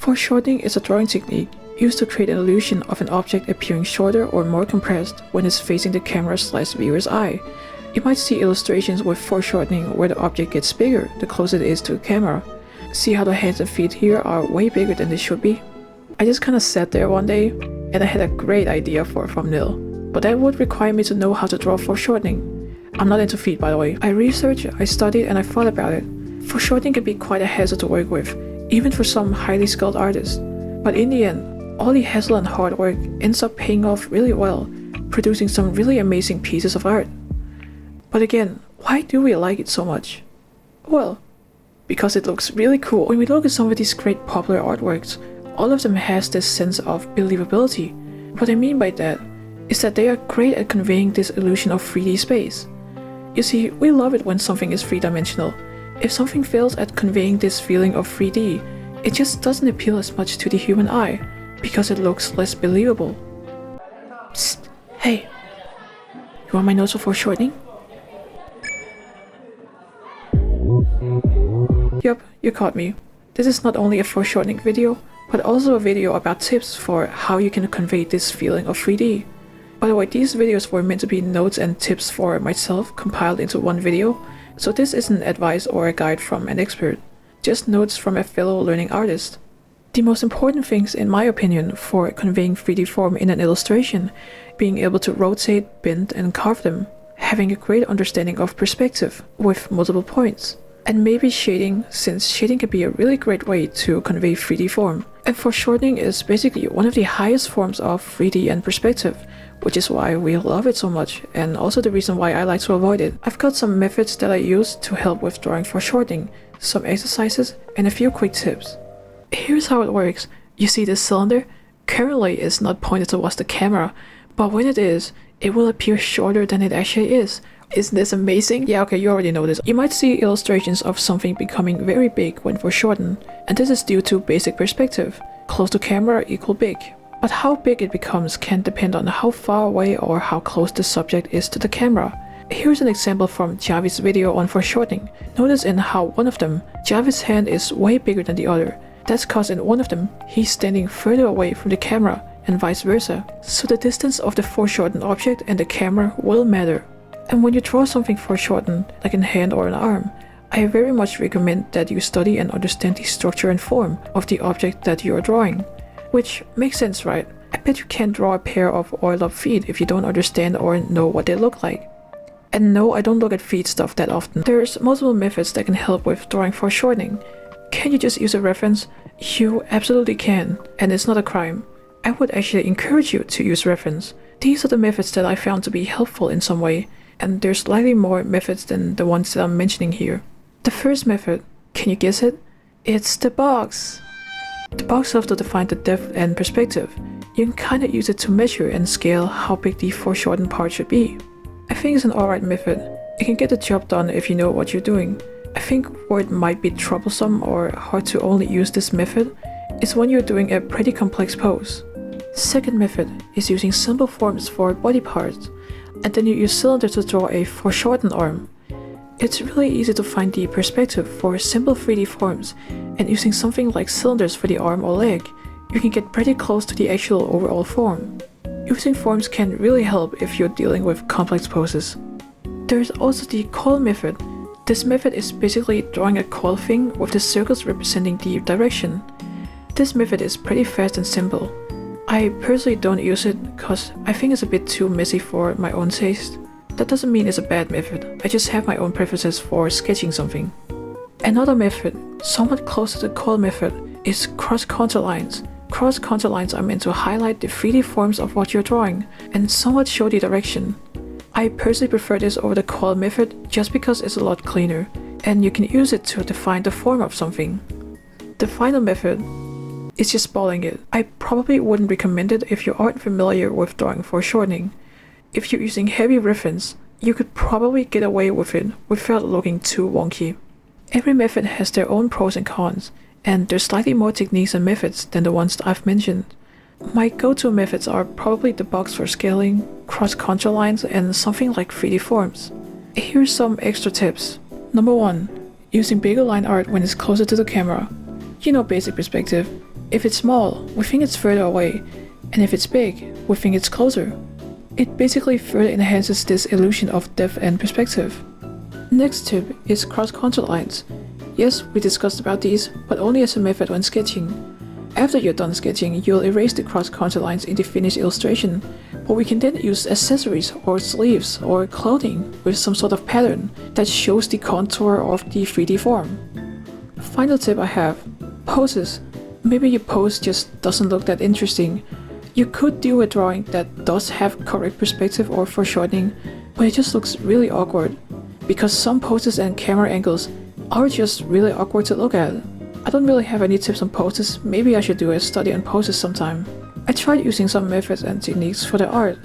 Foreshortening is a drawing technique used to create an illusion of an object appearing shorter or more compressed when it's facing the camera/viewer's eye. You might see illustrations with foreshortening where the object gets bigger the closer it is to the camera. See how the hands and feet here are way bigger than they should be? I just kinda sat there one day and I had a great idea for a thumbnail, but that would require me to know how to draw foreshortening. I'm not into feet, by the way. I researched, I studied, and I thought about it. Foreshortening can be quite a hassle to work with, even for some highly skilled artists. But in the end, all the hassle and hard work ends up paying off really well, producing some really amazing pieces of art. But again, why do we like it so much? Well, because it looks really cool. When we look at some of these great popular artworks, all of them has this sense of believability. What I mean by that is that they are great at conveying this illusion of 3D space. You see, we love it when something is three-dimensional. If something fails at conveying this feeling of 3D, it just doesn't appeal as much to the human eye, because it looks less believable. Psst, hey, you want my notes for foreshortening? Yup, you caught me. This is not only a foreshortening video, but also a video about tips for how you can convey this feeling of 3D. By the way, these videos were meant to be notes and tips for myself compiled into one video, so this isn't advice or a guide from an expert, just notes from a fellow learning artist. The most important things, in my opinion, for conveying 3D form in an illustration, being able to rotate, bend, and carve them, having a great understanding of perspective with multiple points, and maybe shading, since shading can be a really great way to convey 3D form. And foreshortening is basically one of the highest forms of 3D and perspective, which is why we love it so much, and also the reason why I like to avoid it. I've got some methods that I use to help with drawing foreshortening, some exercises, and a few quick tips. Here's how it works. You see this cylinder? Currently it's not pointed towards the camera, but when it is, it will appear shorter than it actually is. Isn't this amazing? Yeah, okay, you already know this. You might see illustrations of something becoming very big when foreshortened, and this is due to basic perspective. Close to camera equal big. But how big it becomes can depend on how far away or how close the subject is to the camera. Here's an example from Javi's video on foreshortening. Notice in how one of them, Javi's hand is way bigger than the other. That's cause in one of them, he's standing further away from the camera, and vice versa. So the distance of the foreshortened object and the camera will matter. And when you draw something foreshortened, like a hand or an arm, I very much recommend that you study and understand the structure and form of the object that you are drawing. Which makes sense, right? I bet you can't draw a pair of oiled up feet if you don't understand or know what they look like. And no, I don't look at feet stuff that often. There's multiple methods that can help with drawing foreshortening. Can you just use a reference? You absolutely can, and it's not a crime. I would actually encourage you to use reference. These are the methods that I found to be helpful in some way, and there's slightly more methods than the ones that I'm mentioning here. The first method, can you guess it? It's the box. The box helps to define the depth and perspective. You can kinda use it to measure and scale how big the foreshortened part should be. I think it's an alright method. It can get the job done if you know what you're doing. I think where it might be troublesome or hard to only use this method is when you're doing a pretty complex pose. Second method is using simple forms for body parts, and then you use cylinder to draw a foreshortened arm. It's really easy to find the perspective for simple 3D forms, and using something like cylinders for the arm or leg, you can get pretty close to the actual overall form. Using forms can really help if you're dealing with complex poses. There's also the coil method. This method is basically drawing a coil thing with the circles representing the direction. This method is pretty fast and simple. I personally don't use it because I think it's a bit too messy for my own taste. That doesn't mean it's a bad method, I just have my own preferences for sketching something. Another method, somewhat close to the coil method, is cross-contour lines. Cross-contour lines are meant to highlight the 3D forms of what you're drawing and somewhat show the direction. I personally prefer this over the coil method just because it's a lot cleaner, and you can use it to define the form of something. The final method is just balling it. I probably wouldn't recommend it if you aren't familiar with drawing foreshortening. If you're using heavy reference, you could probably get away with it without looking too wonky. Every method has their own pros and cons, and there's slightly more techniques and methods than the ones I've mentioned. My go-to methods are probably the box for scaling, cross-contour lines, and something like 3D forms. Here's some extra tips. Number 1. Using bigger line art when it's closer to the camera. You know, basic perspective. If it's small, we think it's further away, and if it's big, we think it's closer. It basically further enhances this illusion of depth and perspective. Next tip is cross-contour lines. Yes, we discussed about these, but only as a method when sketching. After you're done sketching, you'll erase the cross-contour lines in the finished illustration, but we can then use accessories or sleeves or clothing with some sort of pattern that shows the contour of the 3D form. Final tip I have: poses. Maybe your pose just doesn't look that interesting. You could do a drawing that does have correct perspective or foreshortening, but it just looks really awkward, because some poses and camera angles are just really awkward to look at. I don't really have any tips on poses. Maybe I should do a study on poses sometime. I tried using some methods and techniques for the art,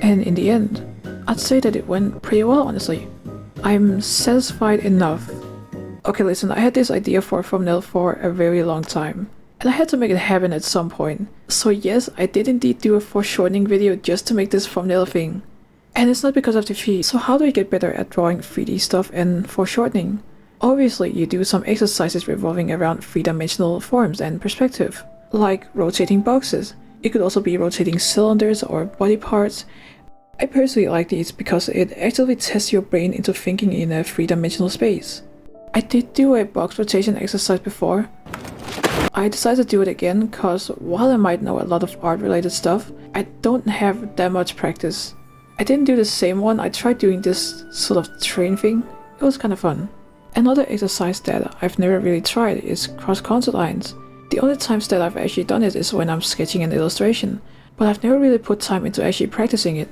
and in the end, I'd say that it went pretty well, honestly. I'm satisfied enough. Okay, listen, I had this idea for a thumbnail for a very long time, and I had to make it happen at some point. So yes, I did indeed do a foreshortening video just to make this thumbnail thing. And it's not because of the fee. So how do I get better at drawing 3D stuff and foreshortening? Obviously, you do some exercises revolving around three-dimensional forms and perspective, like rotating boxes. It could also be rotating cylinders or body parts. I personally like these because it actively tests your brain into thinking in a three-dimensional space. I did do a box rotation exercise before. I decided to do it again because while I might know a lot of art-related stuff, I don't have that much practice. I didn't do the same one. I tried doing this sort of train thing. It was kind of fun. Another exercise that I've never really tried is cross-contour lines. The only times that I've actually done it is when I'm sketching an illustration, but I've never really put time into actually practicing it.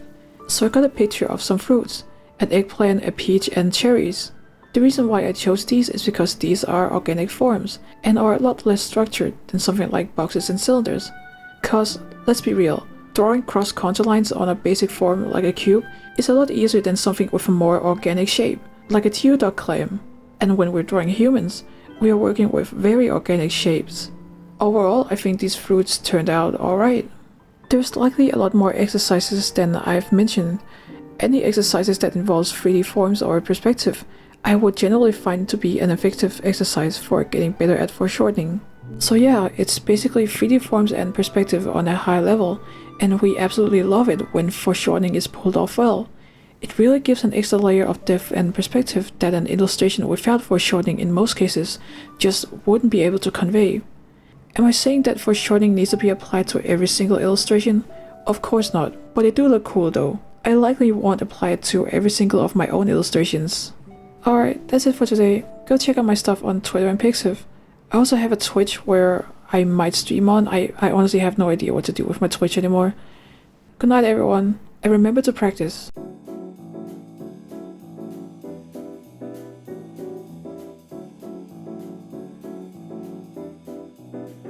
So I got a picture of some fruits, an eggplant, a peach, and cherries. The reason why I chose these is because these are organic forms and are a lot less structured than something like boxes and cylinders. Cause, let's be real, drawing cross-contour lines on a basic form like a cube is a lot easier than something with a more organic shape, like a geoduck clam. And when we're drawing humans, we are working with very organic shapes. Overall, I think these fruits turned out alright. There's likely a lot more exercises than I've mentioned. Any exercises that involves 3D forms or perspective, I would generally find to be an effective exercise for getting better at foreshortening. So yeah, it's basically 3D forms and perspective on a high level, and we absolutely love it when foreshortening is pulled off well. It really gives an extra layer of depth and perspective that an illustration without foreshortening in most cases just wouldn't be able to convey. Am I saying that foreshortening needs to be applied to every single illustration? Of course not, but they do look cool though. I likely won't apply it to every single of my own illustrations. Alright, that's it for today. Go check out my stuff on Twitter and Pixiv. I also have a Twitch where I might stream on. I honestly have no idea what to do with my Twitch anymore. Good night everyone, and remember to practice.